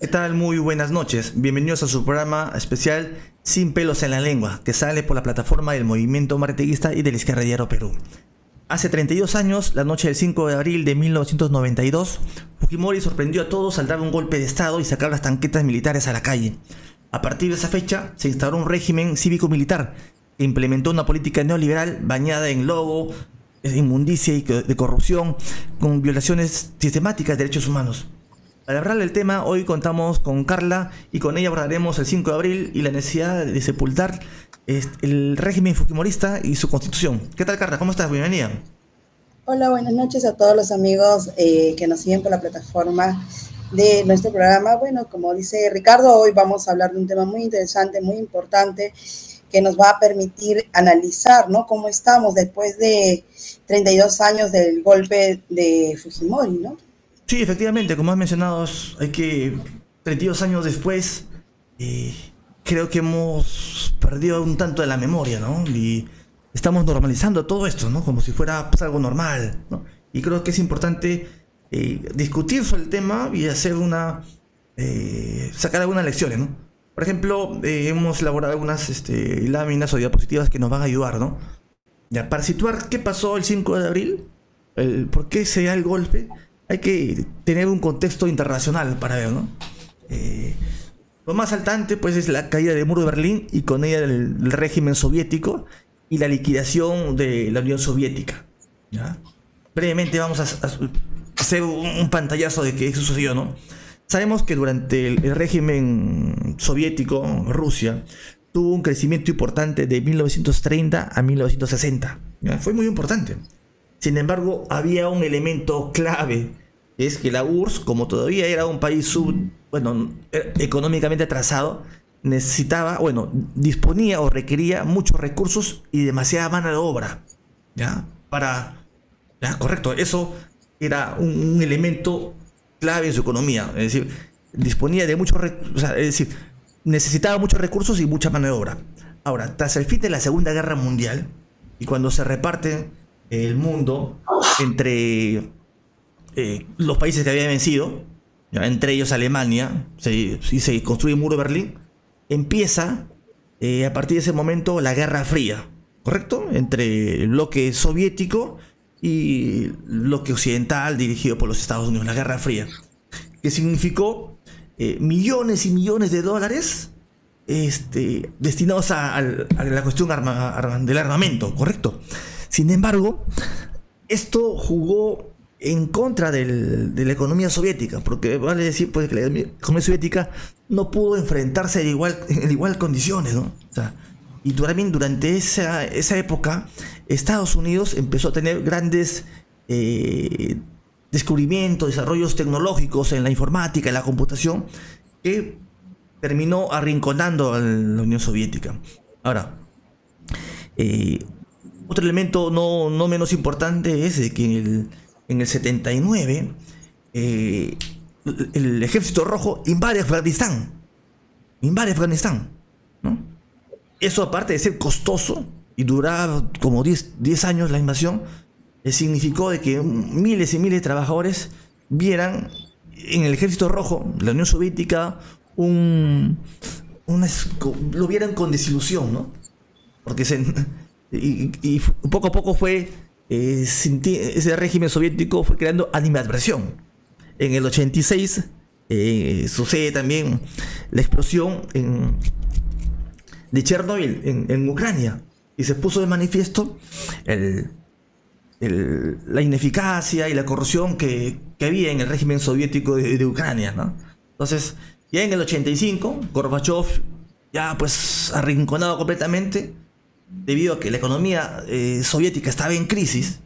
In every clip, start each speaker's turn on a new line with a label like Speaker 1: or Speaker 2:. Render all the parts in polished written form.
Speaker 1: ¿Qué tal? Muy buenas noches. Bienvenidos a su programa especial Sin pelos en la lengua, que sale por la plataforma del Movimiento Martiguista y del Izquierda Diario Perú. Hace 32 años, la noche del 5 de abril de 1992, Fujimori sorprendió a todos al dar un golpe de estado y sacar las tanquetas militares a la calle. A partir de esa fecha, se instauró un régimen cívico-militar que implementó una política neoliberal bañada en lobo, inmundicia y de corrupción, con violaciones sistemáticas de derechos humanos. Para hablar del tema, hoy contamos con Carla y con ella abordaremos el 5 de abril y la necesidad de sepultar el régimen fujimorista y su constitución. ¿Qué tal, Carla? ¿Cómo estás? Bienvenida.
Speaker 2: Hola, buenas noches a todos los amigos que nos siguen por la plataforma de nuestro programa. Bueno, como dice Ricardo, hoy vamos a hablar de un tema muy interesante, muy importante, que nos va a permitir analizar, ¿no?, cómo estamos después de 32 años del golpe de Fujimori, ¿no?
Speaker 1: Sí, efectivamente, como has mencionado, hay que 32 años después, creo que hemos perdido un tanto de la memoria, ¿no? Y estamos normalizando todo esto, ¿no? Como si fuera pues, algo normal, ¿no? Y creo que es importante discutir sobre el tema y hacer sacar algunas lecciones, ¿no? Por ejemplo, hemos elaborado algunas láminas o diapositivas que nos van a ayudar, ¿no? Ya, para situar qué pasó el 5 de abril, por qué se da el golpe, hay que tener un contexto internacional para ver, ¿no? Lo más saltante pues es la caída del muro de Berlín y con ella el régimen soviético y la liquidación de la Unión Soviética, ¿ya? Brevemente vamos a hacer un pantallazo de qué sucedió, ¿no? Sabemos que durante el régimen soviético, Rusia tuvo un crecimiento importante de 1930 a 1960, ¿ya? Fue muy importante. Sin embargo, había un elemento clave, es que la URSS, como todavía era un país económicamente atrasado, disponía o requería muchos recursos y demasiada mano de obra, ¿ya? Correcto, eso era un elemento clave en su economía, es decir, disponía de necesitaba muchos recursos y mucha mano de obra. Ahora, tras el fin de la Segunda Guerra Mundial, y cuando se reparte el mundo entre los países que habían vencido, ¿ya? Entre ellos Alemania, se construye el muro de Berlín, empieza a partir de ese momento la Guerra Fría, ¿correcto? Entre el bloque soviético y el bloque occidental dirigido por los Estados Unidos, la Guerra Fría, que significó millones y millones de dólares destinados a la cuestión del armamento, ¿correcto? Sin embargo, esto jugó en contra de la economía soviética, porque vale decir pues, que la economía soviética no pudo enfrentarse en igual condiciones, ¿no? O sea, y también durante esa época, Estados Unidos empezó a tener grandes descubrimientos, desarrollos tecnológicos en la informática, en la computación, que terminó arrinconando a la Unión Soviética. Ahora, otro elemento no menos importante es de que en el 79 el Ejército Rojo invade Afganistán, ¿no? Eso, aparte de ser costoso y durar como 10 años la invasión, significó de que miles y miles de trabajadores vieran en el Ejército Rojo, la Unión Soviética, lo vieran con desilusión, ¿no? Porque y poco a poco ese régimen soviético fue creando animadversión. En el 86 sucede también la explosión de Chernobyl en Ucrania, y se puso de manifiesto la ineficacia y la corrupción que había en el régimen soviético de Ucrania, ¿no? Entonces, ya en el 85, Gorbachev, ya pues arrinconado completamente, debido a que la economía soviética estaba en crisis,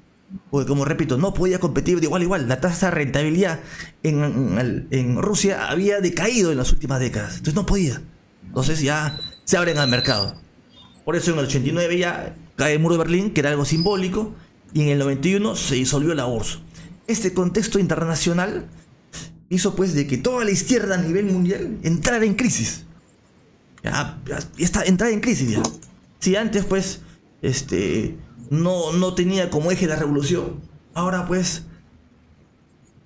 Speaker 1: porque como repito, no podía competir de igual a igual. La tasa de rentabilidad en Rusia había decaído en las últimas décadas, entonces no podía. Entonces ya se abren al mercado. Por eso en el 89 ya cae el muro de Berlín, que era algo simbólico, y en el 91 se disolvió la URSS. Este contexto internacional hizo pues de que toda la izquierda a nivel mundial entrara en crisis. Ya está entrada en crisis ya. Si antes pues no tenía como eje la revolución, ahora pues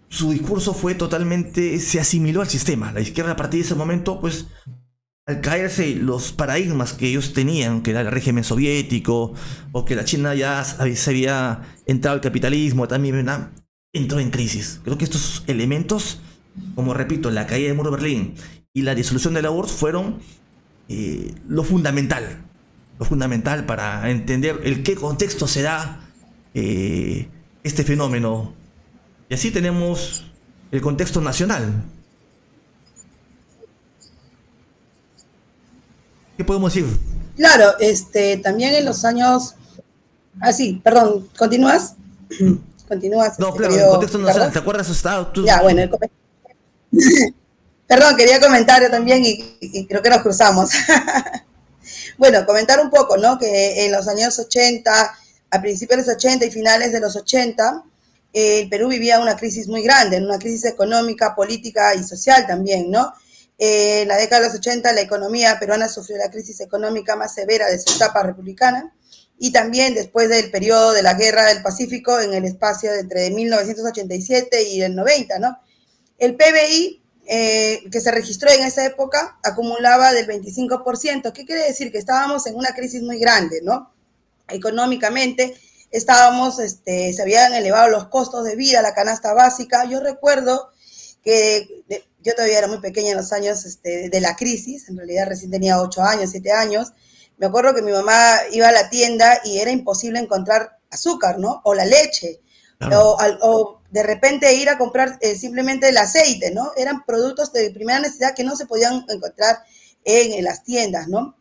Speaker 1: su discurso fue totalmente, se asimiló al sistema. La izquierda a partir de ese momento pues, al caerse los paradigmas que ellos tenían, que era el régimen soviético, o que la China ya se había entrado al capitalismo, también entró en crisis. Creo que estos elementos, como repito, la caída del muro de Berlín y la disolución de la URSS fueron lo fundamental para entender en qué contexto se da este fenómeno. Y así tenemos el contexto nacional. ¿Qué podemos decir?
Speaker 2: Claro, también en los años... Ah, sí, perdón, ¿continúas? ¿Continúas?
Speaker 1: No, claro, el contexto nacional,
Speaker 2: Carlos.
Speaker 1: ¿te acuerdas?
Speaker 2: Ya, bueno, perdón, quería comentar yo también y creo que nos cruzamos. Bueno, comentar un poco, ¿no? Que en los años 80, a principios de los 80 y finales de los 80, el Perú vivía una crisis muy grande, una crisis económica, política y social también, ¿no? En la década de los 80 la economía peruana sufrió la crisis económica más severa de su etapa republicana y también después del periodo de la Guerra del Pacífico en el espacio entre 1987 y el 90, ¿no? El PBI que se registró en esa época acumulaba del 25%. ¿Qué quiere decir? Que estábamos en una crisis muy grande, ¿no? Económicamente estábamos, se habían elevado los costos de vida, la canasta básica. Yo recuerdo que yo todavía era muy pequeña en los años de la crisis, en realidad recién tenía 8 años, 7 años. Me acuerdo que mi mamá iba a la tienda y era imposible encontrar azúcar, ¿no? O la leche. Claro. O de repente ir a comprar simplemente el aceite, ¿no? Eran productos de primera necesidad que no se podían encontrar en las tiendas, ¿no?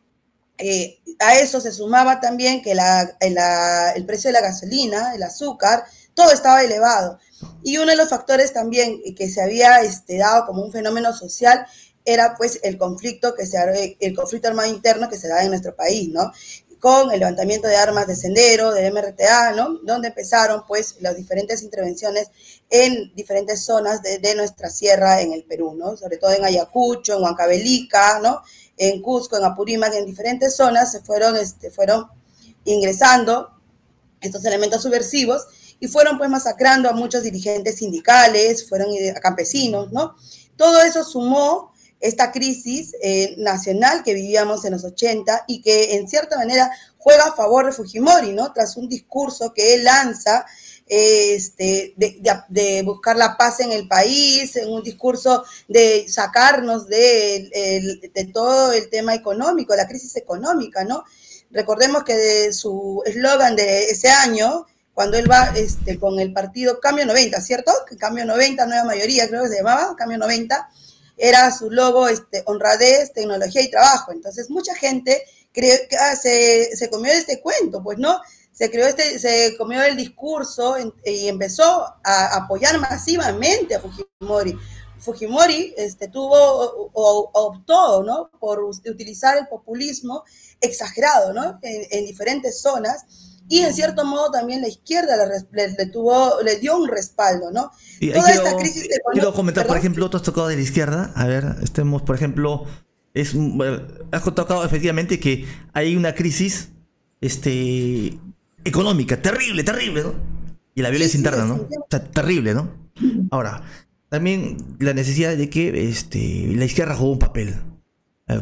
Speaker 2: A eso se sumaba también que el precio de la gasolina, el azúcar, todo estaba elevado. Y uno de los factores también que se había dado como un fenómeno social era pues el conflicto armado interno que se da en nuestro país, ¿no? Con el levantamiento de armas de Sendero, del MRTA, ¿no? Donde empezaron pues las diferentes intervenciones en diferentes zonas de nuestra sierra en el Perú, ¿no? Sobre todo en Ayacucho, en Huancavelica, ¿no? En Cusco, en Apurímac, en diferentes zonas se fueron ingresando estos elementos subversivos y fueron pues masacrando a muchos dirigentes sindicales, fueron a campesinos, ¿no? Todo eso sumó esta crisis nacional que vivíamos en los 80 y que en cierta manera juega a favor de Fujimori, ¿no? Tras un discurso que él lanza de buscar la paz en el país, en un discurso de sacarnos de todo el tema económico, la crisis económica, ¿no? Recordemos que de su eslogan de ese año, cuando él va con el partido Cambio 90, ¿cierto? Cambio 90, nueva mayoría, creo que se llamaba, Cambio 90, era su logo honradez, tecnología y trabajo. Entonces mucha gente se comió de este cuento, pues, ¿no? Se comió el discurso y empezó a apoyar masivamente a Fujimori. Fujimori optó, ¿no? Por utilizar el populismo exagerado, ¿no? En diferentes zonas. Y en cierto modo también la izquierda le dio un respaldo, ¿no?
Speaker 1: Y toda esta crisis quiero comentar, ¿perdón? Por ejemplo, tú has tocado de la izquierda. A ver, por ejemplo, has tocado efectivamente que hay una crisis económica terrible, ¿no? Y la violencia interna, ¿no? O sea, terrible, ¿no? Ahora, también la necesidad de que la izquierda jugó un papel.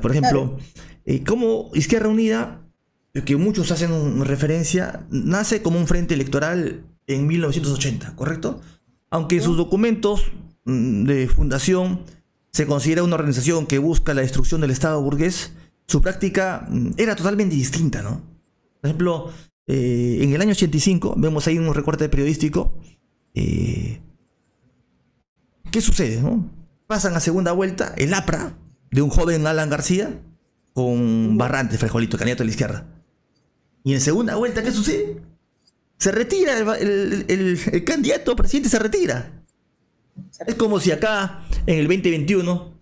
Speaker 1: Por ejemplo, claro. Como Izquierda Unida, que muchos hacen referencia, nace como un frente electoral en 1980, ¿correcto? Aunque en sus documentos de fundación se considera una organización que busca la destrucción del Estado burgués, su práctica era totalmente distinta, ¿no? Por ejemplo, en el año 85, vemos ahí un recorte periodístico. ¿Qué sucede, no? Pasan a segunda vuelta el APRA de un joven Alan García con Barrantes, Frejolito, candidato de la izquierda. Y en segunda vuelta, ¿qué sucede? Se retira, el candidato a presidente se retira. Es como si acá, en el 2021,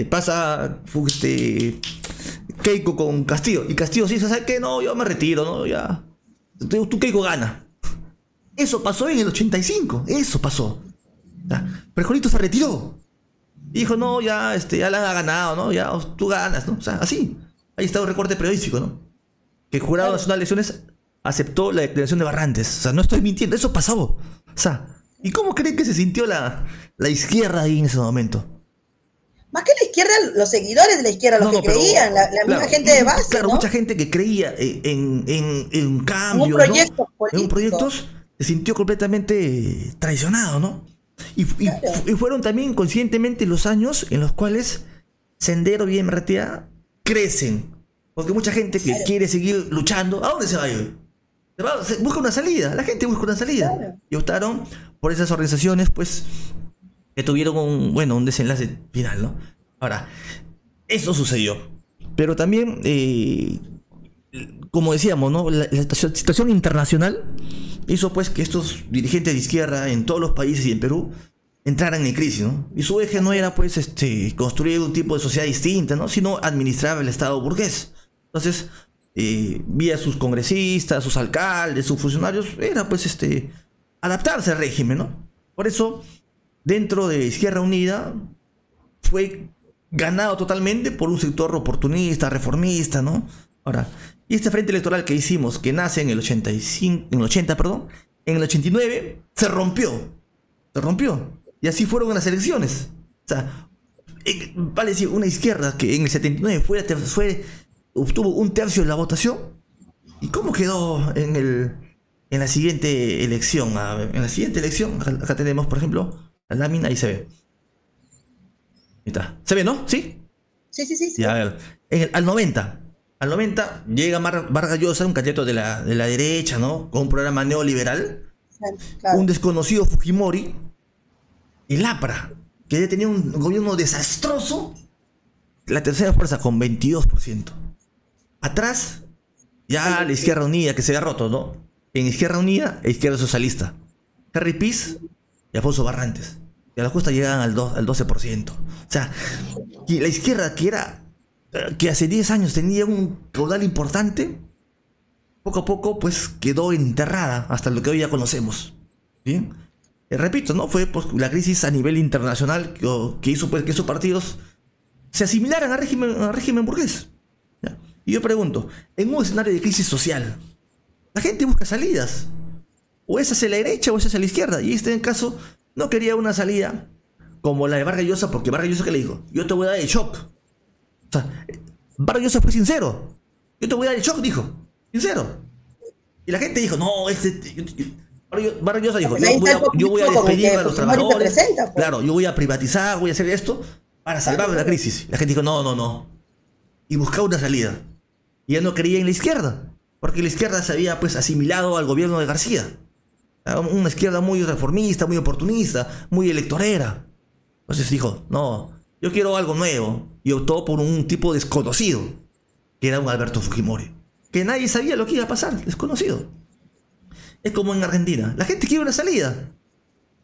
Speaker 1: pasa Keiko con Castillo. Y Castillo sí, ¿sabes qué? No, yo me retiro, ¿no? Ya. Tú Keiko gana. Eso pasó en el 85. Eso pasó. Pero Jorito se retiró. Y dijo, no, ya, ya la ha ganado, ¿no? Ya, tú ganas, ¿no? O sea, así. Ahí está un recorte periodístico, ¿no? Que el Jurado Nacional de Elecciones aceptó la declaración de Barrantes. O sea, no estoy mintiendo, eso pasó. O sea, ¿y cómo creen que se sintió la izquierda ahí en ese momento?
Speaker 2: Más que la izquierda, los seguidores de la izquierda, los que creían, la misma gente de base.
Speaker 1: Claro,
Speaker 2: ¿no?
Speaker 1: mucha gente que creía en cambios,
Speaker 2: un proyecto, ¿no?
Speaker 1: En proyectos, se sintió completamente traicionado, ¿no? Y fueron también conscientemente los años en los cuales Sendero y MRTA crecen. Porque mucha gente que quiere seguir luchando, ¿a dónde se va a ir? Busca una salida, la gente busca una salida. Claro. Y optaron por esas organizaciones, pues, que tuvieron un desenlace final, ¿no? Ahora, eso sucedió. Pero también, como decíamos, ¿no? La situación internacional hizo pues que estos dirigentes de izquierda en todos los países y en Perú entraran en crisis, ¿no? Y su eje no era pues construir un tipo de sociedad distinta, ¿no? Sino administrar el Estado burgués. Entonces, vía sus congresistas, sus alcaldes, sus funcionarios, era pues adaptarse al régimen, ¿no? Por eso, dentro de Izquierda Unida, fue ganado totalmente por un sector oportunista, reformista, ¿no? Ahora, y este frente electoral que hicimos, que nace en el 80, en el 89 se rompió. Y así fueron las elecciones. O sea, vale decir, una izquierda que en el 79 obtuvo un tercio de la votación. ¿Y cómo quedó en la siguiente elección? En la siguiente elección, acá tenemos, por ejemplo, la lámina, ahí se ve. Ahí está. ¿Se ve, no? ¿Sí?
Speaker 2: Sí.
Speaker 1: Ya, a ver. Al 90 llega Vargas Llosa, un candidato de la derecha, ¿no? Con un programa neoliberal. Claro. Un desconocido Fujimori. El APRA, que ya tenía un gobierno desastroso. La tercera fuerza con 22%. Atrás, ya la Izquierda Unida, que se había roto, ¿no? En Izquierda Unida e Izquierda Socialista. Harry Pease y Alfonso Barrantes. Y a la justa llegan al 12%. O sea, y la izquierda que hace 10 años tenía un caudal importante, poco a poco pues quedó enterrada hasta lo que hoy ya conocemos. ¿Bien? Repito, ¿no? Fue pues, la crisis a nivel internacional que hizo pues, que esos partidos se asimilaran al régimen burgués. ¿Ya? Y yo pregunto, en un escenario de crisis social, la gente busca salidas. O es hacia la derecha o es hacia la izquierda. Y en caso no quería una salida como la de Vargas Llosa, porque Vargas Llosa, ¿qué le dijo? Yo te voy a dar el shock. O sea, Vargas Llosa fue sincero. Yo te voy a dar el shock, dijo. Sincero. Y la gente dijo, no, Vargas Llosa dijo, yo voy a despedir a los trabajadores. Pues. Claro, yo voy a privatizar, voy a hacer esto para salvar la crisis. La gente dijo, no. Y buscaba una salida. Y ya no creía en la izquierda. Porque la izquierda se había pues asimilado al gobierno de García. Una izquierda muy reformista, muy oportunista, muy electorera. Entonces dijo, no, yo quiero algo nuevo. Y optó por un tipo desconocido, que era un Alberto Fujimori. Que nadie sabía lo que iba a pasar, desconocido. Es como en Argentina. La gente quiere una salida.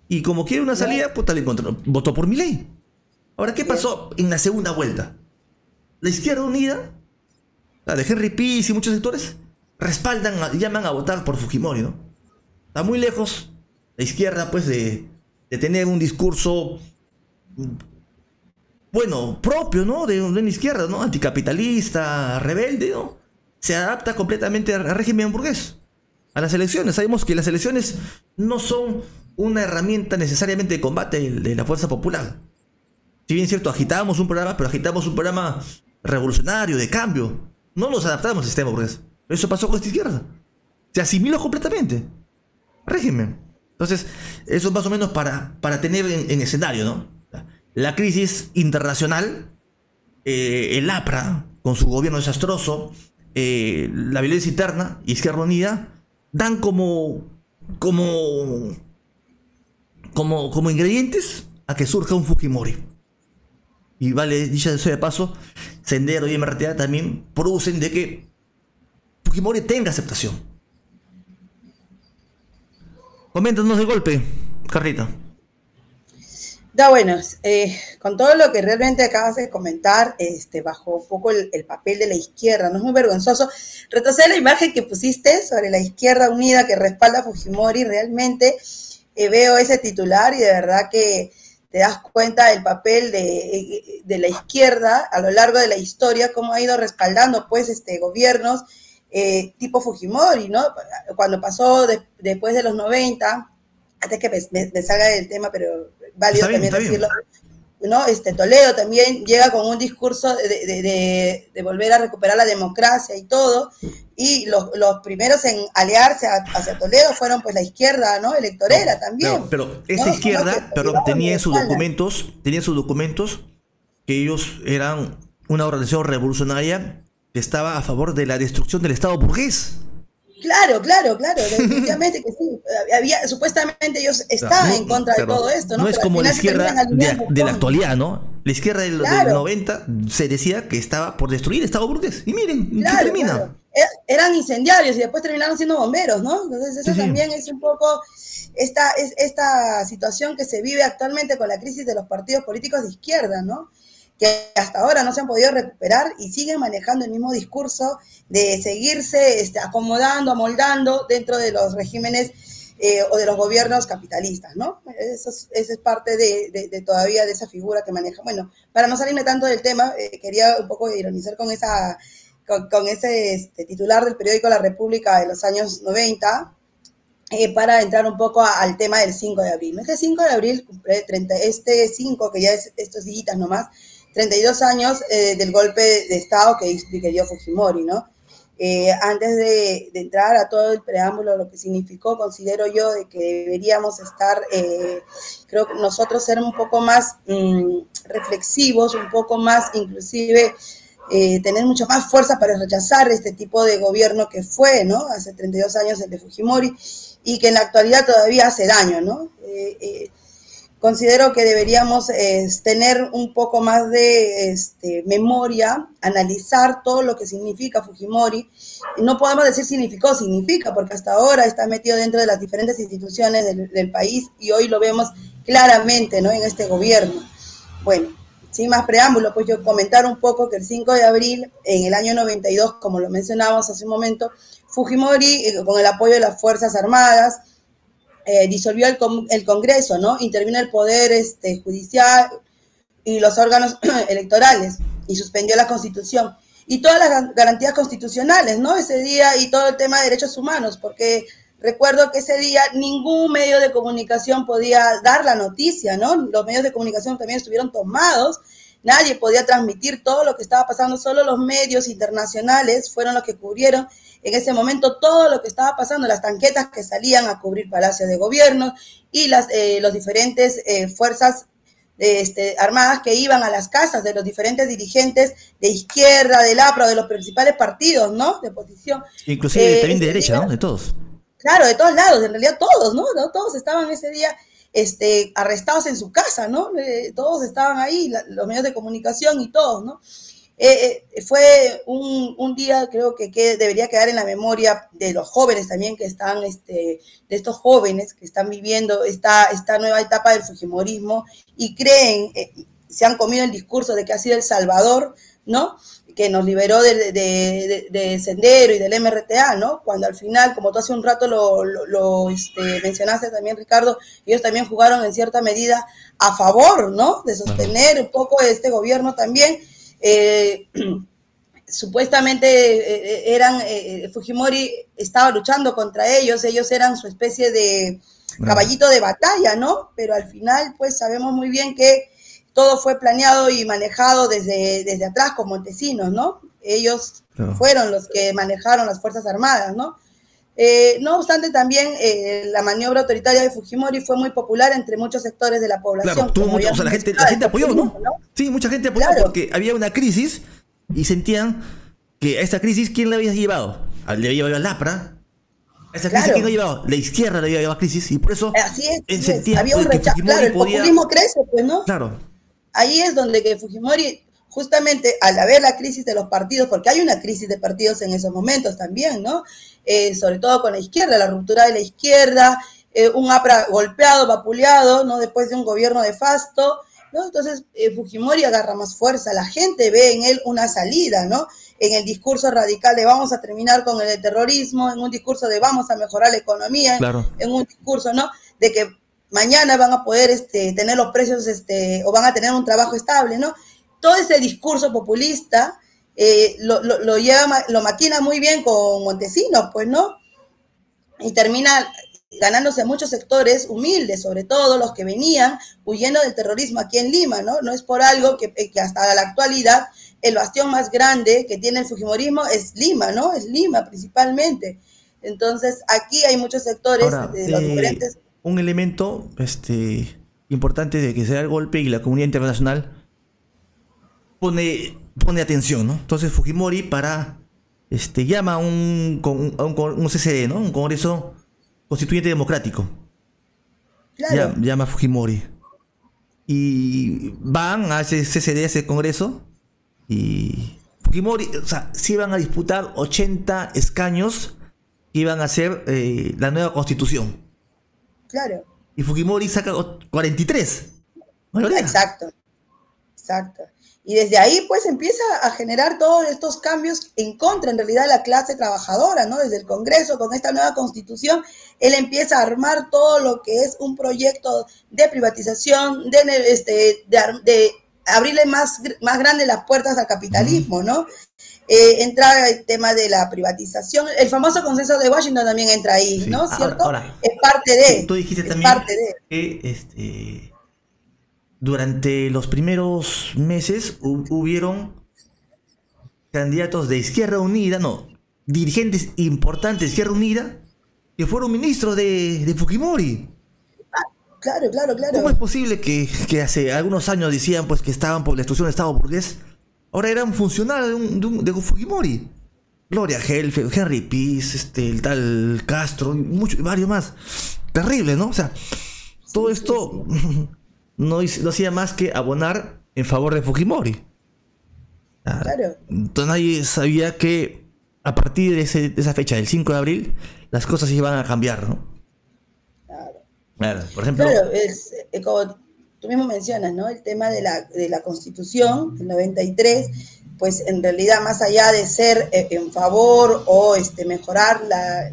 Speaker 1: Y como quiere una salida, pues tal encontró. Votó por Milei. Ahora, ¿qué pasó en la segunda vuelta? La Izquierda Unida, la de Henry Pease y muchos sectores, llaman a votar por Fujimori, ¿no? Está muy lejos la izquierda, pues, de tener un discurso, bueno, propio, ¿no? De una izquierda, ¿no? Anticapitalista, rebelde, ¿no? Se adapta completamente al régimen burgués, a las elecciones. Sabemos que las elecciones no son una herramienta necesariamente de combate de la fuerza popular. Si bien es cierto, agitamos un programa revolucionario, de cambio. No nos adaptamos al sistema burgués. Eso pasó con esta izquierda. Se asimiló completamente régimen. Entonces, eso es más o menos para tener en escenario, ¿no? La crisis internacional, el APRA, con su gobierno desastroso, la violencia interna y Izquierda Unida, dan como ingredientes a que surja un Fujimori. Y vale, dicho sea de paso, Sendero y MRTA también producen de que Fujimori tenga aceptación. Coméntanos de golpe, Carlita.
Speaker 2: Da bueno, con todo lo que realmente acabas de comentar, bajo un poco el papel de la izquierda, no es muy vergonzoso. Retroceder la imagen que pusiste sobre la izquierda unida que respalda a Fujimori, realmente veo ese titular y de verdad que te das cuenta del papel de la izquierda a lo largo de la historia, cómo ha ido respaldando pues gobiernos tipo Fujimori, ¿no? Cuando pasó después de los 90, antes que me salga del tema, pero válido también decirlo, ¿no? Toledo también llega con un discurso de volver a recuperar la democracia y todo, y los primeros en aliarse hacia Toledo fueron pues la izquierda, ¿no? Electorera también.
Speaker 1: Pero esta izquierda, perdón, tenía sus documentos que ellos eran una organización revolucionaria que estaba a favor de la destrucción del Estado burgués.
Speaker 2: Claro, definitivamente que sí. Supuestamente ellos estaban en contra de todo esto, ¿no?
Speaker 1: No es como la izquierda de la actualidad, ¿no? La izquierda del 90 se decía que estaba por destruir el Estado burgués. Y miren, ¿qué termina?
Speaker 2: Claro. Eran incendiarios y después terminaron siendo bomberos, ¿no? Entonces eso también es un poco esta situación que se vive actualmente con la crisis de los partidos políticos de izquierda, ¿no? Que hasta ahora no se han podido recuperar y siguen manejando el mismo discurso de seguirse acomodando, amoldando dentro de los regímenes o de los gobiernos capitalistas, ¿no? Eso es parte de todavía de esa figura que maneja. Bueno, para no salirme tanto del tema, quería un poco ironizar con ese titular del periódico La República de los años 90, para entrar un poco al tema del 5 de abril. Este 5 de abril, este 5, que ya es estos días nomás, 32 años del golpe de Estado que dio Fujimori, ¿no? Antes de entrar a todo el preámbulo, lo que significó, considero yo de que deberíamos estar, creo que nosotros ser un poco más reflexivos, un poco más inclusive tener mucha más fuerza para rechazar este tipo de gobierno que fue, ¿no? Hace 32 años el de Fujimori y que en la actualidad todavía hace daño, ¿no? Considero que deberíamos tener un poco más de memoria, analizar todo lo que significa Fujimori. No podemos decir significa, porque hasta ahora está metido dentro de las diferentes instituciones del país y hoy lo vemos claramente, ¿no? En este gobierno. Bueno, sin más preámbulo, pues yo comentar un poco que el 5 de abril, en el año 92, como lo mencionábamos hace un momento, Fujimori, con el apoyo de las Fuerzas Armadas, disolvió el Congreso, ¿no? Intervino el Poder Judicial y los órganos electorales y suspendió la Constitución. Y todas las garantías constitucionales, ¿no? Ese día y todo el tema de derechos humanos, porque recuerdo que ese día ningún medio de comunicación podía dar la noticia, ¿no? Los medios de comunicación también estuvieron tomados, nadie podía transmitir todo lo que estaba pasando, solo los medios internacionales fueron los que cubrieron en ese momento todo lo que estaba pasando, las tanquetas que salían a cubrir palacios de gobierno y los diferentes fuerzas armadas que iban a las casas de los diferentes dirigentes de izquierda, del APRA, de los principales partidos, ¿no? De oposición.
Speaker 1: Inclusive también de derecha, ¿no? De todos.
Speaker 2: Claro, de todos lados, en realidad todos, ¿no? Todos estaban ese día arrestados en su casa, ¿no? Todos estaban ahí, los medios de comunicación y todos, ¿no? Fue un día, creo que debería quedar en la memoria de los jóvenes también que están, de estos jóvenes que están viviendo esta nueva etapa del fujimorismo y creen, se han comido el discurso de que ha sido el Salvador, ¿no? Que nos liberó de Sendero y del MRTA, ¿no? Cuando al final, como tú hace un rato lo mencionaste también, Ricardo, ellos también jugaron en cierta medida a favor, ¿no? De sostener un poco este gobierno también. Supuestamente Fujimori estaba luchando contra ellos eran su especie de caballito de batalla, ¿no? Pero al final, pues sabemos muy bien que todo fue planeado y manejado desde atrás con Montesinos, ¿no? Ellos fueron los que manejaron las Fuerzas Armadas, ¿no? No obstante, también la maniobra autoritaria de Fujimori fue muy popular entre muchos sectores de la población.
Speaker 1: Claro, la gente apoyó, ¿no? Sí, mucha gente apoyó porque había una crisis y sentían que a esta crisis, ¿quién la había llevado? Le había llevado al APRA. A esa crisis, ¿quién la había llevado? La izquierda le había llevado a crisis y por eso
Speaker 2: sentían había un rechazo. Claro, el populismo crece, pues, ¿no?
Speaker 1: Claro.
Speaker 2: Ahí es donde que Fujimori justamente al haber la crisis de los partidos, porque hay una crisis de partidos en esos momentos también, ¿no? Sobre todo con la izquierda, la ruptura de la izquierda, un APRA golpeado, vapuleado, ¿no? Después de un gobierno nefasto, ¿no? Entonces, Fujimori agarra más fuerza, la gente ve en él una salida, ¿no? En el discurso radical de vamos a terminar con el terrorismo, en un discurso de vamos a mejorar la economía,
Speaker 1: Claro.
Speaker 2: en un discurso, ¿no? De que mañana van a poder tener los precios o van a tener un trabajo estable, ¿no? Todo ese discurso populista lo maquina muy bien con Montesinos, pues, ¿no? Y termina ganándose a muchos sectores humildes, sobre todo los que venían huyendo del terrorismo aquí en Lima, ¿no? No es por algo que hasta la actualidad el bastión más grande que tiene el fujimorismo es Lima, ¿no? Es Lima principalmente. Entonces, aquí hay muchos sectores
Speaker 1: Ahora,
Speaker 2: de los diferentes...
Speaker 1: un elemento importante de que se da el golpe y la comunidad internacional pone atención, ¿no? Entonces Fujimori llama a un CCD, ¿no? Un Congreso Constituyente Democrático.
Speaker 2: Claro.
Speaker 1: Llama a Fujimori. Y van a ese CCD, a ese Congreso, y Fujimori, o sea, se iban a disputar 80 escaños que iban a ser la nueva constitución.
Speaker 2: Claro.
Speaker 1: Y Fujimori saca 43.
Speaker 2: Exacto. Y desde ahí pues empieza a generar todos estos cambios en contra en realidad de la clase trabajadora, ¿no? Desde el Congreso, con esta nueva constitución, él empieza a armar todo lo que es un proyecto de privatización, de abrirle más grandes las puertas al capitalismo, ¿no? Entra el tema de la privatización, el famoso consenso de Washington también entra ahí, sí, ¿no? ¿Cierto?
Speaker 1: Ahora,
Speaker 2: es parte de...
Speaker 1: Tú dijiste también que durante los primeros meses hubieron candidatos de Izquierda Unida, dirigentes importantes de Izquierda Unida, que fueron ministros de Fujimori.
Speaker 2: Claro.
Speaker 1: ¿Cómo es posible que hace algunos años decían pues que estaban por la destrucción del Estado burgués? Ahora eran funcionarios de Fujimori. Gloria Helfer, Henry Peace, el tal Castro, y varios más. Terrible, ¿no? O sea, todo esto no hacía más que abonar en favor de Fujimori.
Speaker 2: Claro.
Speaker 1: Entonces nadie sabía que a partir de esa fecha, del 5 de abril, las cosas iban a cambiar, ¿no? Claro, por ejemplo...
Speaker 2: Claro, es como tú mismo mencionas, ¿no? El tema de la Constitución del 93, pues en realidad más allá de ser en favor o mejorar la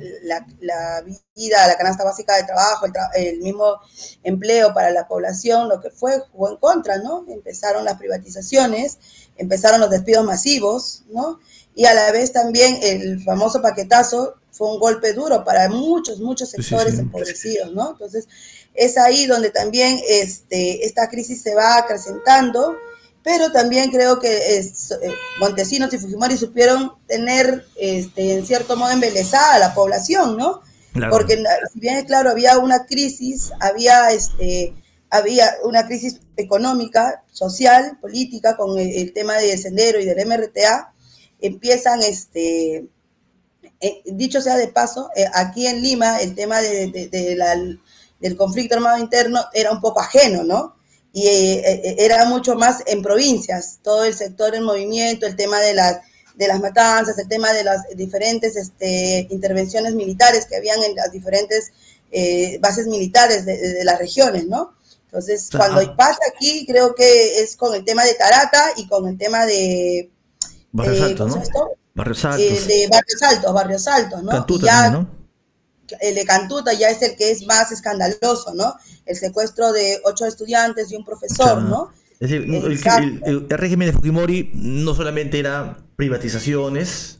Speaker 2: vida, la canasta básica de trabajo, el mismo empleo para la población, lo que jugó en contra, ¿no? Empezaron las privatizaciones, empezaron los despidos masivos, ¿no? Y a la vez también el famoso paquetazo fue un golpe duro para muchos sectores empobrecidos, ¿no? Entonces, es ahí donde también esta crisis se va acrecentando, pero también creo que Montesinos y Fujimori supieron tener, en cierto modo, embelesada a la población, ¿no? Claro. Porque si bien es claro, había una crisis, había una crisis económica, social, política, con el tema de Sendero y del MRTA, empiezan, dicho sea de paso, aquí en Lima el tema del conflicto armado interno era un poco ajeno, ¿no? Y era mucho más en provincias, todo el sector en movimiento, el tema de las matanzas, el tema de las diferentes intervenciones militares que habían en las diferentes bases militares de las regiones, ¿no? Entonces, cuando pasa aquí, creo que es con el tema de Tarata y con el tema de...
Speaker 1: Barrios Altos, ¿no? Barrios Altos.
Speaker 2: De Barrios Altos, ¿no?
Speaker 1: Cantuta
Speaker 2: y ya,
Speaker 1: también, ¿no?
Speaker 2: El de Cantuta ya es el que es más escandaloso, ¿no? El secuestro de 8 estudiantes y un profesor, ¿no?
Speaker 1: Es decir, el régimen de Fujimori no solamente era privatizaciones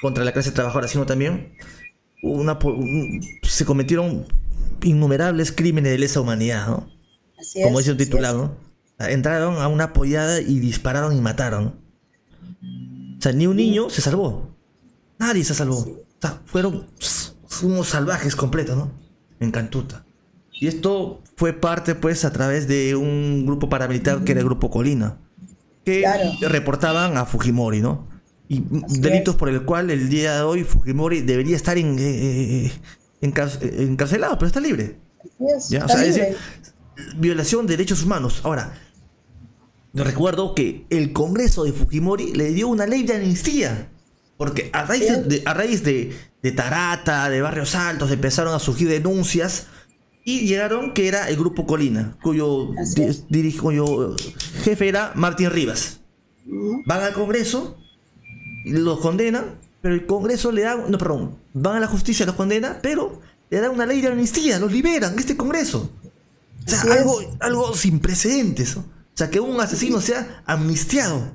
Speaker 1: contra la clase trabajadora, sino también se cometieron innumerables crímenes de lesa humanidad, ¿no?
Speaker 2: Así es.
Speaker 1: Como dice un titulado, ¿no? Entraron a una pollada y dispararon y mataron. O sea, ni un niño se salvó. Nadie se salvó. O sea, fueron unos salvajes completos, ¿no? En Cantuta. Y esto fue parte, pues, a través de un grupo paramilitar que era el Grupo Colina, que reportaban a Fujimori, ¿no? Y delitos por el cual el día de hoy Fujimori debería estar encarcelado, pero está libre.
Speaker 2: Yes,
Speaker 1: ¿ya? O sea, es decir, violación de derechos humanos. Ahora, recuerdo que el Congreso de Fujimori le dio una ley de amnistía. Porque a raíz de Tarata, de Barrios Altos, empezaron a surgir denuncias y llegaron que era el Grupo Colina, cuyo jefe era Martín Rivas. Van al Congreso, los condenan, pero el Congreso le da, no, perdón, van a la justicia, los condena, pero le dan una ley de amnistía, los liberan, este Congreso. O sea, algo sin precedentes, ¿no? O sea, que un asesino sea amnistiado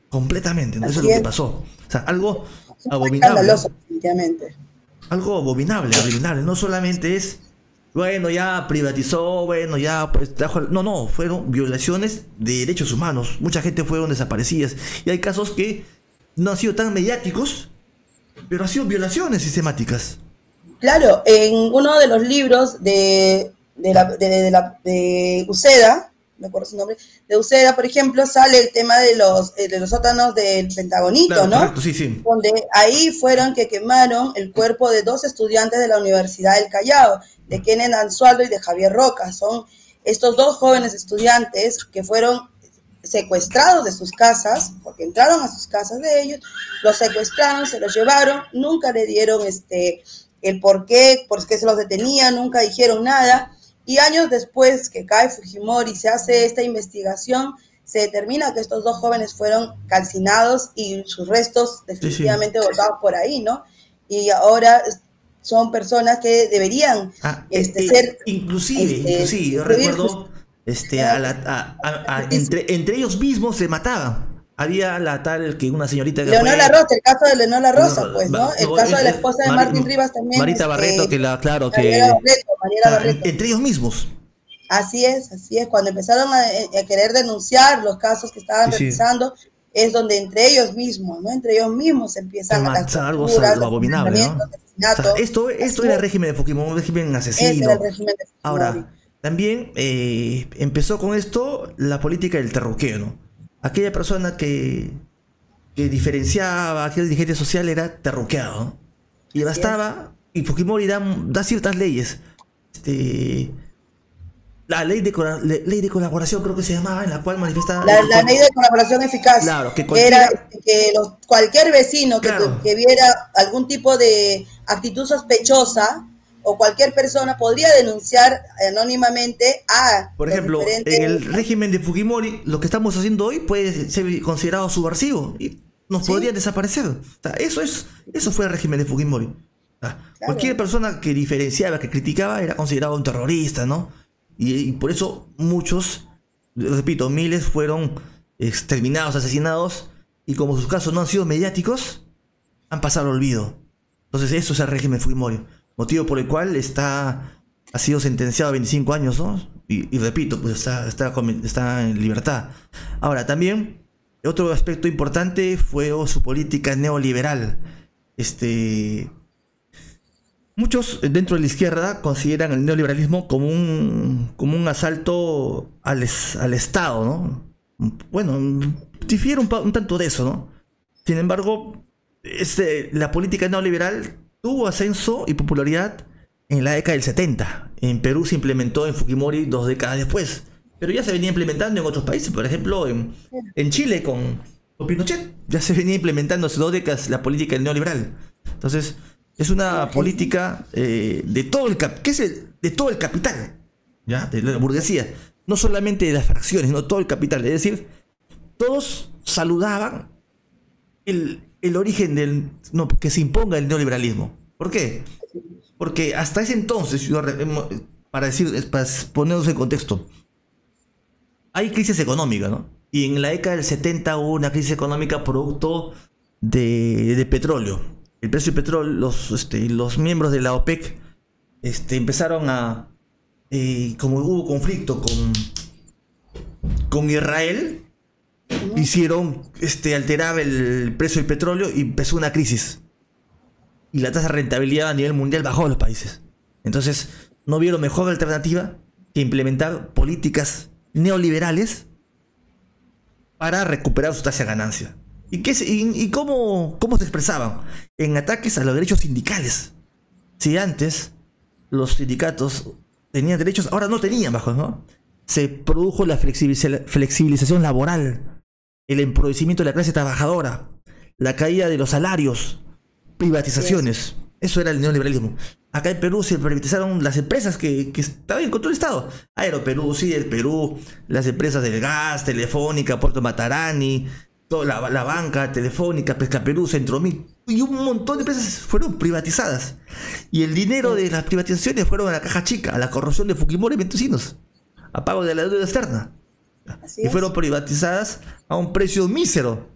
Speaker 1: completamente, ¿no? Eso es lo que pasó. O sea, algo abominable. Algo abominable. No solamente es, bueno, ya privatizó, bueno, ya pues, no, fueron violaciones de derechos humanos. Mucha gente fueron desaparecidas. Y hay casos que no han sido tan mediáticos, pero han sido violaciones sistemáticas.
Speaker 2: Claro, en uno de los libros de Uceda, no recuerdo su nombre, de Uceda, por ejemplo, sale el tema de los sótanos del Pentagonito, claro, ¿no?
Speaker 1: Correcto, sí.
Speaker 2: Donde ahí fueron que quemaron el cuerpo de 2 estudiantes de la Universidad del Callao, de Kenneth Anzualdo y de Javier Roca. Son estos 2 jóvenes estudiantes que fueron secuestrados de sus casas, porque entraron a sus casas de ellos, los secuestraron, se los llevaron, nunca le dieron el por qué se los detenían, nunca dijeron nada. Y años después que cae Fujimori, se hace esta investigación, se determina que estos 2 jóvenes fueron calcinados y sus restos definitivamente botados por ahí, ¿no? Y ahora son personas que deberían ser...
Speaker 1: Inclusive, yo recuerdo, entre ellos mismos se mataban. Había la tal que una señorita que
Speaker 2: Leonora Rosa, el caso de Leonora Rosa, pues, ¿no? El caso de la esposa de Martín Rivas también.
Speaker 1: Marita Barreto,
Speaker 2: Mariela Barreto.
Speaker 1: Entre ellos mismos.
Speaker 2: Así es. Cuando empezaron a querer denunciar los casos que estaban realizando, es donde entre ellos mismos, ¿no? Entre ellos mismos empiezan a las
Speaker 1: algo abominable, ¿no? O sea, esto era el régimen de Fujimori, un régimen asesino.
Speaker 2: Ese era el régimen de Fujimori.
Speaker 1: Ahora, también empezó con esto la política del terruqueo, ¿no? Aquella persona que diferenciaba, aquel dirigente social era terruqueado, ¿no? Y bastaba, y Fujimori da ciertas leyes. La ley de colaboración creo que se llamaba, en la cual manifestaba...
Speaker 2: La ley de colaboración eficaz.
Speaker 1: Claro, que
Speaker 2: cualquier vecino
Speaker 1: claro,
Speaker 2: que viera algún tipo de actitud sospechosa, o cualquier persona podría denunciar anónimamente a...
Speaker 1: Por ejemplo, en el régimen de Fujimori, lo que estamos haciendo hoy puede ser considerado subversivo y nos podrían desaparecer. O sea, eso fue el régimen de Fujimori. O sea, claro, cualquier persona que diferenciaba, que criticaba, era considerado un terrorista, ¿no? Y por eso muchos, repito, miles fueron exterminados, asesinados, y como sus casos no han sido mediáticos, han pasado al olvido. Entonces eso es el régimen de Fujimori. Motivo por el cual ha sido sentenciado a 25 años, ¿no? Y repito, pues está en libertad. Ahora, también, otro aspecto importante fue su política neoliberal. Muchos dentro de la izquierda consideran el neoliberalismo como un asalto al Estado, ¿no? Bueno, difiere un tanto de eso, ¿no? Sin embargo, la política neoliberal tuvo ascenso y popularidad en la década del 70. En Perú se implementó en Fujimori 2 décadas después. Pero ya se venía implementando en otros países. Por ejemplo, en Chile con Pinochet. Ya se venía implementando hace 2 décadas la política neoliberal. Entonces, es una política de todo el capital, ¿ya? De la burguesía. No solamente de las fracciones, sino todo el capital. Es decir, todos saludaban el origen que se imponga el neoliberalismo. ¿Por qué? Porque hasta ese entonces, para ponernos en contexto, hay crisis económica, ¿no? Y en la década del 70 hubo una crisis económica producto de petróleo. El precio del petróleo, los miembros de la OPEC empezaron como hubo conflicto con Israel, hicieron alterar el precio del petróleo y empezó una crisis. Y la tasa de rentabilidad a nivel mundial bajó en los países. Entonces, no vieron mejor alternativa que implementar políticas neoliberales para recuperar su tasa de ganancia. ¿Y cómo se expresaban? En ataques a los derechos sindicales. Si antes los sindicatos tenían derechos, ahora no tenían bajos, ¿no? se produjo la flexibilización laboral, el empobrecimiento de la clase trabajadora, la caída de los salarios, privatizaciones. Eso era el neoliberalismo. Acá en Perú se privatizaron las empresas que estaban en control del Estado. Aeroperú, sí, el Perú, las empresas del gas, Telefónica, Puerto Matarani, toda la banca, Telefónica, Pescaperú, Centromil, y un montón de empresas fueron privatizadas. Y el dinero de las privatizaciones fueron a la caja chica, a la corrupción de Fujimori y Ventosinos, a pago de la deuda externa. Y fueron privatizadas a un precio mísero.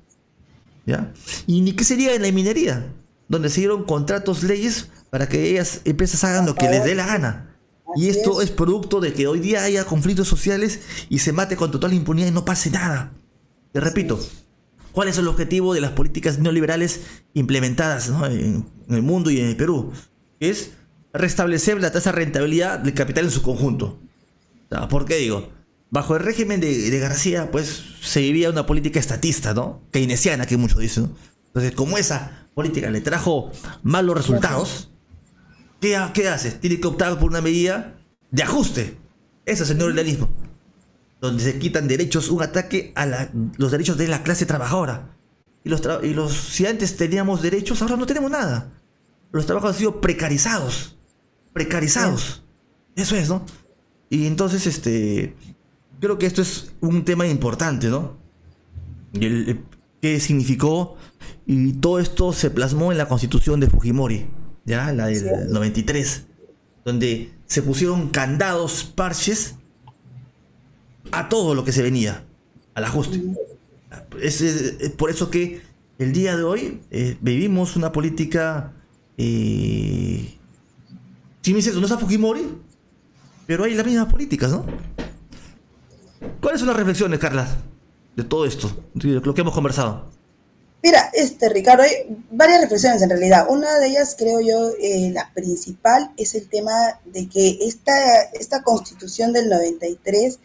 Speaker 1: ¿Ya? ¿Y ni qué sería en la minería? Donde se dieron contratos, leyes para que ellas empresas hagan lo que les dé la gana. Y esto es producto de que hoy día haya conflictos sociales y se mate con total impunidad y no pase nada. Te repito, ¿cuál es el objetivo de las políticas neoliberales implementadas, ¿no?, en el mundo y en el Perú? Es restablecer la tasa de rentabilidad del capital en su conjunto. ¿Por qué digo? Bajo el régimen de García, pues se vivía una política estatista, ¿no?, keynesiana, que muchos dicen, ¿no? Entonces, como esa política le trajo malos resultados, ¿qué haces? Tiene que optar por una medida de ajuste. Ese es el neoliberalismo, donde se quitan derechos, un ataque a los derechos de la clase trabajadora. Si antes teníamos derechos, ahora no tenemos nada. Los trabajos han sido precarizados. Eso es, ¿no? Y entonces, creo que esto es un tema importante, ¿no? ¿Qué significó? Y todo esto se plasmó en la Constitución de Fujimori, ya, la del 93, donde se pusieron candados, parches a todo lo que se venía, al ajuste. Es por eso que el día de hoy vivimos una política, si me dices, no está Fujimori, pero hay las mismas políticas, ¿no? ¿Cuáles son las reflexiones, Carla, de todo esto, de lo que hemos conversado?
Speaker 2: Mira, Ricardo, hay varias reflexiones en realidad. Una de ellas, creo yo, la principal, es el tema de que esta Constitución del 93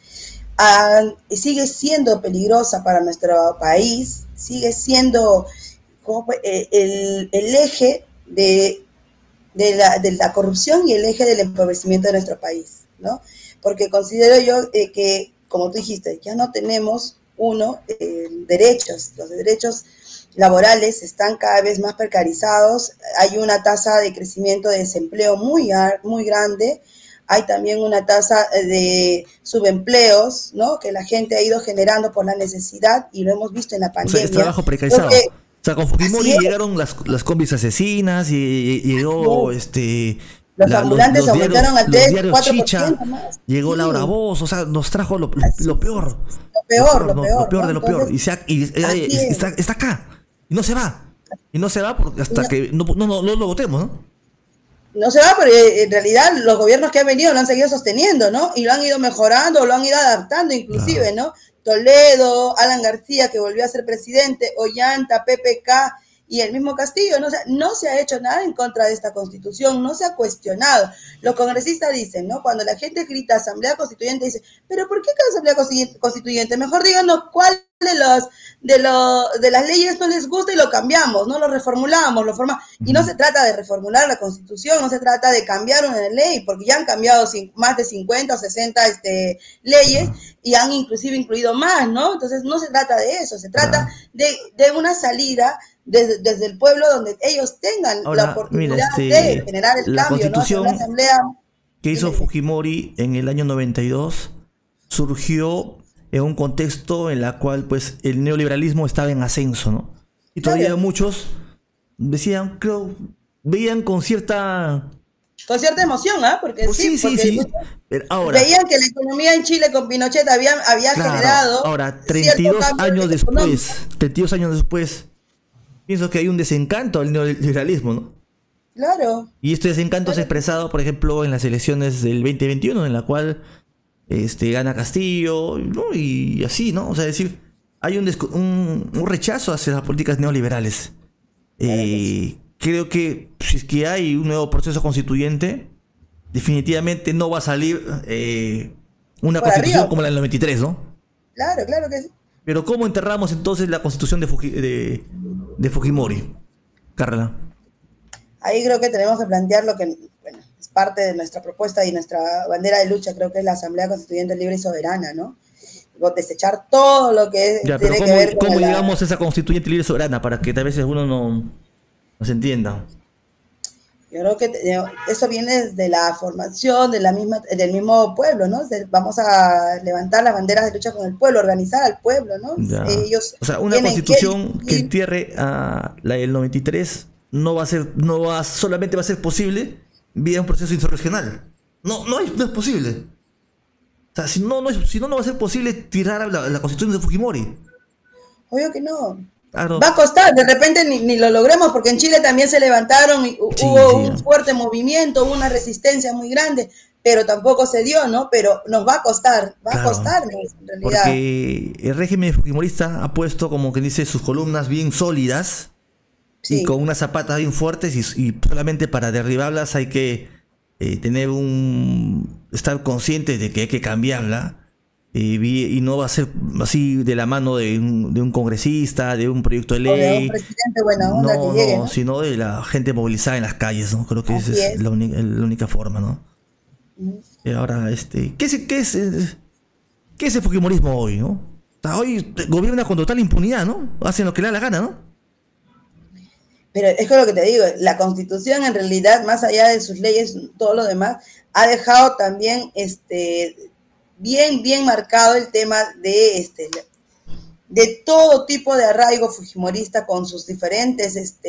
Speaker 2: sigue siendo peligrosa para nuestro país, sigue siendo el eje de la corrupción y el eje del empobrecimiento de nuestro país, ¿no? Porque considero yo que, como tú dijiste, ya no tenemos derechos. Los derechos laborales están cada vez más precarizados, hay una tasa de crecimiento de desempleo muy grande, hay también una tasa de subempleos, ¿no?, que la gente ha ido generando por la necesidad, y lo hemos visto en la pandemia.
Speaker 1: O sea, es trabajo precarizado. O sea, con Fujimori llegaron las combis asesinanas y llegó
Speaker 2: los ambulantes aumentaron al 3-4% más.
Speaker 1: Llegó Laura Voz, o sea, nos trajo lo peor.
Speaker 2: Lo peor de lo peor.
Speaker 1: Y está acá. Y no se va. Hasta que no lo votemos, ¿no?
Speaker 2: No se va, pero en realidad los gobiernos que han venido lo han seguido sosteniendo, ¿no? Y lo han ido mejorando, lo han ido adaptando inclusive, ¿no? Toledo, Alan García, que volvió a ser presidente, Ollanta, PPK y el mismo Castillo, ¿no? O sea, no se ha hecho nada en contra de esta Constitución, no se ha cuestionado. Los congresistas dicen, ¿no?, cuando la gente grita Asamblea Constituyente, dice, ¿pero por qué cada Asamblea Constituyente? Mejor díganos cuál de las leyes no les gusta y lo cambiamos, ¿no? Lo reformulamos, lo formamos. Y no se trata de reformular la Constitución, no se trata de cambiar una ley, porque ya han cambiado más de 50 o 60 leyes y han inclusive incluido más, ¿no? Entonces no se trata de eso, se trata de una salida desde el pueblo, donde ellos tengan la oportunidad de generar el
Speaker 1: la
Speaker 2: cambio,
Speaker 1: Constitución,
Speaker 2: ¿no? La asamblea
Speaker 1: que hizo Fujimori en el año 92 surgió en un contexto en la cual, pues, el neoliberalismo estaba en ascenso, ¿no? Y todavía muchos decían, veían con cierta emoción,
Speaker 2: ¿ah? Porque Pero ahora, veían que la economía en Chile con Pinochet había generado.
Speaker 1: Ahora, 32 años después, pienso que hay un desencanto al neoliberalismo, ¿no?
Speaker 2: Claro.
Speaker 1: Y este desencanto se ha expresado, por ejemplo, en las elecciones del 2021, en la cual gana Castillo, ¿no? Y así, ¿no? O sea, es decir, hay un rechazo hacia las políticas neoliberales. Creo que si es que hay un nuevo proceso constituyente, definitivamente no va a salir una constitución como la del 93, ¿no?
Speaker 2: Claro que sí.
Speaker 1: Pero ¿cómo enterramos entonces la constitución de Fujimori, Carla?
Speaker 2: Ahí creo que tenemos que plantear lo que, bueno, parte de nuestra propuesta y nuestra bandera de lucha, creo que es la Asamblea Constituyente Libre y Soberana, ¿no? Desechar todo lo que
Speaker 1: Ya, pero
Speaker 2: tiene que ver con
Speaker 1: ¿cómo llegamos a esa constituyente libre y soberana? Para que tal vez uno no se entienda.
Speaker 2: Yo creo que eso viene desde la formación del mismo pueblo, ¿no? Vamos a levantar las banderas de lucha con el pueblo, organizar al pueblo, ¿no?
Speaker 1: Ya.
Speaker 2: Ellos
Speaker 1: o sea, una constitución que entierre a la del 93 solamente va a ser posible vía un proceso insurreccional. No es posible. O sea, si no va a ser posible tirar a la constitución de Fujimori.
Speaker 2: Obvio que no.
Speaker 1: Claro.
Speaker 2: Va a costar, de repente ni lo logremos, porque en Chile también se levantaron, hubo un fuerte movimiento, hubo una resistencia muy grande, pero tampoco se dio, ¿no? Pero nos va a costar, a costar en realidad.
Speaker 1: Porque el régimen fujimorista ha puesto, como que dice, sus columnas bien sólidas, y con unas zapatas bien fuertes, y solamente para derribarlas hay que estar consciente de que hay que cambiarla. Y no va a ser así de la mano de un congresista, de un proyecto de ley,
Speaker 2: o de un presidente buena onda que llegue, ¿no?
Speaker 1: Sino de la gente movilizada en las calles, ¿no? Creo que esa es la única forma, ¿no? Y ahora, ¿qué es el fujimorismo hoy, no? O sea, hoy gobierna con total impunidad, ¿no? Hacen lo que le da la gana, ¿no?
Speaker 2: Pero es que lo que te digo, la Constitución en realidad, más allá de sus leyes, todo lo demás, ha dejado también bien marcado el tema de todo tipo de arraigo fujimorista con sus diferentes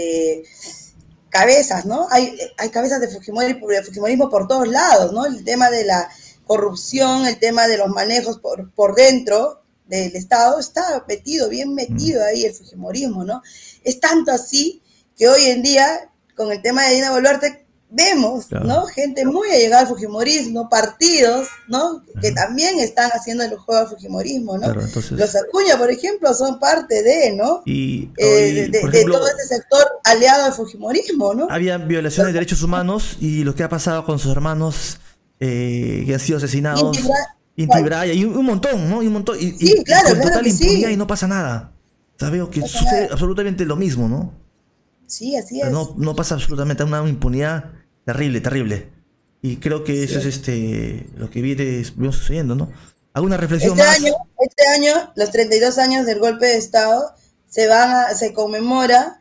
Speaker 2: cabezas, ¿no? Hay cabezas de fujimorismo por todos lados, ¿no? El tema de la corrupción, el tema de los manejos por dentro del Estado está bien metido ahí el fujimorismo, ¿no? Es tanto así que hoy en día, con el tema de Dina Boluarte, vemos, claro, ¿no? Gente muy allegada al fujimorismo, partidos, ¿no? Que también están haciendo el juego al fujimorismo, ¿no? Claro, entonces, los Acuña, por ejemplo, son parte de, ¿no? De todo ese sector aliado al fujimorismo, ¿no?
Speaker 1: Había violaciones de derechos humanos y lo que ha pasado con sus hermanos que han sido asesinados. Inti Braya, y un montón, ¿no? Y un montón.
Speaker 2: Sí, claro,
Speaker 1: con total impunidad y no pasa nada. O sea, veo que sucede absolutamente lo mismo, ¿no?
Speaker 2: Sí, así es.
Speaker 1: No pasa absolutamente una impunidad terrible. Y creo que eso es lo que viene sucediendo, ¿no? ¿Alguna reflexión más?
Speaker 2: Este año, los 32 años del golpe de Estado se conmemora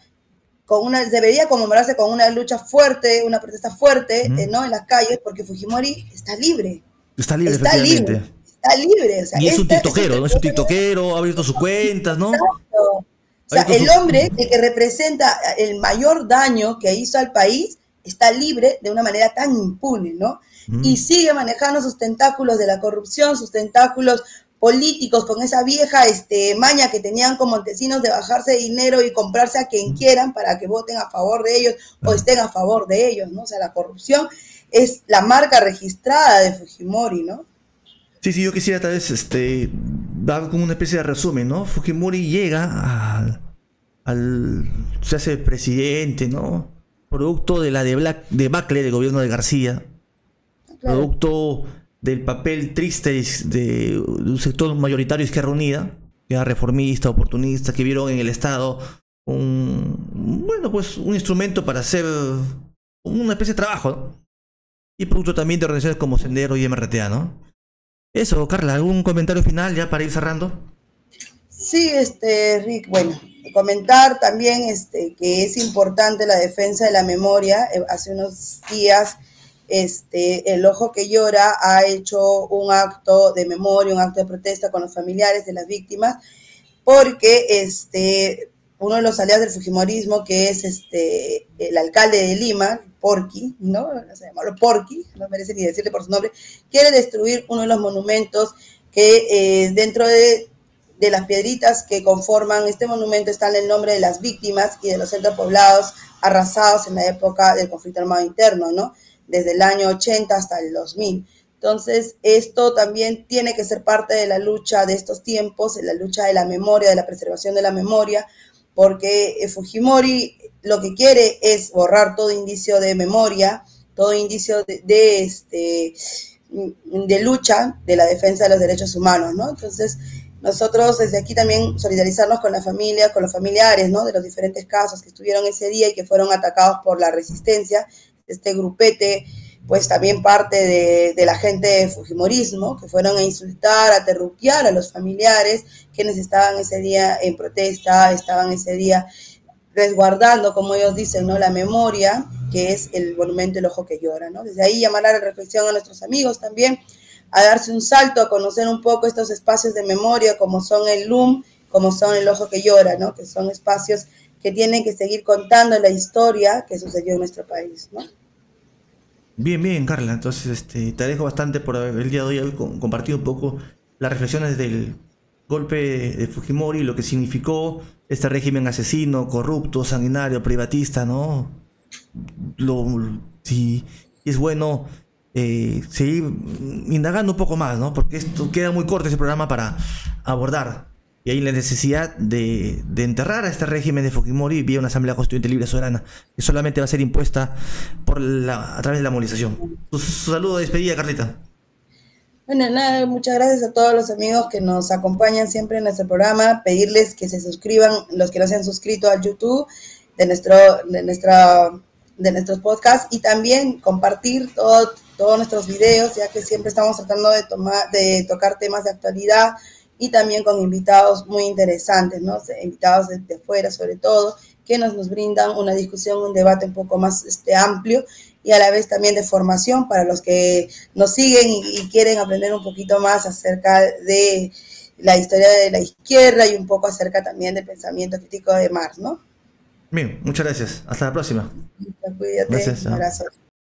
Speaker 2: debería conmemorarse con una lucha fuerte, una protesta fuerte, ¿no? En las calles, porque Fujimori está libre.
Speaker 1: Está libre, efectivamente.
Speaker 2: Está libre. O sea,
Speaker 1: y es un tiktokero, ¿no? Es un tiktokero, ha abierto sus cuentas, ¿no?
Speaker 2: Exacto. O sea, el hombre que representa el mayor daño que hizo al país está libre de una manera tan impune, ¿no? Y sigue manejando sus tentáculos de la corrupción, sus tentáculos políticos, con esa vieja maña que tenían con Montesinos de bajarse dinero y comprarse a quien quieran para que voten a favor de ellos o estén a favor de ellos, ¿no? O sea, la corrupción es la marca registrada de Fujimori, ¿no?
Speaker 1: Sí, yo quisiera tal vez dar como una especie de resumen, ¿no? Fujimori llega se hace presidente, ¿no? Producto de la debacle del gobierno de García, claro, producto del papel triste de un sector mayoritario de Izquierda Unida, que era reformista, oportunista, que vieron en el Estado un instrumento para hacer una especie de trabajo, ¿no? Y producto también de organizaciones como Sendero y MRTA, ¿no? Eso, Carla, ¿algún comentario final ya para ir cerrando?
Speaker 2: Sí, Rick, bueno, comentar también que es importante la defensa de la memoria. Hace unos días el Ojo que Llora ha hecho un acto de memoria, un acto de protesta con los familiares de las víctimas, porque uno de los aliados del fujimorismo, que es el alcalde de Lima, Porky, ¿no? Se llama Porky, no merece ni decirle por su nombre, quiere destruir uno de los monumentos que dentro de las piedritas que conforman este monumento están el nombre de las víctimas y de los centros poblados arrasados en la época del conflicto armado interno, ¿no? Desde el año 80 hasta el 2000. Entonces, esto también tiene que ser parte de la lucha de estos tiempos, de la lucha de la memoria, de la preservación de la memoria, porque Fujimori lo que quiere es borrar todo indicio de memoria, todo indicio de lucha de la defensa de los derechos humanos, ¿no? Entonces, nosotros desde aquí también solidarizarnos con la familia, con los familiares, ¿no? De los diferentes casos que estuvieron ese día y que fueron atacados por la resistencia, este grupete pues también parte de la gente de Fujimorismo, que fueron a insultar, a terruquear a los familiares, quienes estaban ese día en protesta, estaban ese día resguardando, como ellos dicen, ¿no?, la memoria, que es el monumento El Ojo que Llora, ¿no? Desde ahí llamar a la reflexión a nuestros amigos también, a darse un salto, a conocer un poco estos espacios de memoria, como son el LUM, como son El Ojo que Llora, ¿no?, que son espacios que tienen que seguir contando la historia que sucedió en nuestro país, ¿no?
Speaker 1: Bien, bien, Carla. Entonces, te agradezco bastante por el día de hoy haber compartido un poco las reflexiones del golpe de Fujimori, lo que significó este régimen asesino, corrupto, sanguinario, privatista, ¿no? Lo, sí, es bueno seguir indagando un poco más, ¿no? Porque esto queda muy corto ese programa para abordar. Y hay la necesidad de enterrar a este régimen de Fujimori vía una asamblea constituyente libre y soberana, que solamente va a ser impuesta a través de la movilización. Su saludo de despedida, Carlita.
Speaker 2: Bueno, nada, muchas gracias a todos los amigos que nos acompañan siempre en nuestro programa. Pedirles que se suscriban, los que no se han suscrito al YouTube de nuestros podcasts, y también compartir todos nuestros videos, ya que siempre estamos tratando de tocar temas de actualidad y también con invitados muy interesantes, ¿no? Invitados de fuera sobre todo, que nos brindan una discusión, un debate un poco más amplio, y a la vez también de formación para los que nos siguen y quieren aprender un poquito más acerca de la historia de la izquierda y un poco acerca también del pensamiento crítico de Marx, ¿no?
Speaker 1: Bien, muchas gracias. Hasta la próxima.
Speaker 2: Cuídate,
Speaker 1: Gracias.
Speaker 2: un abrazo.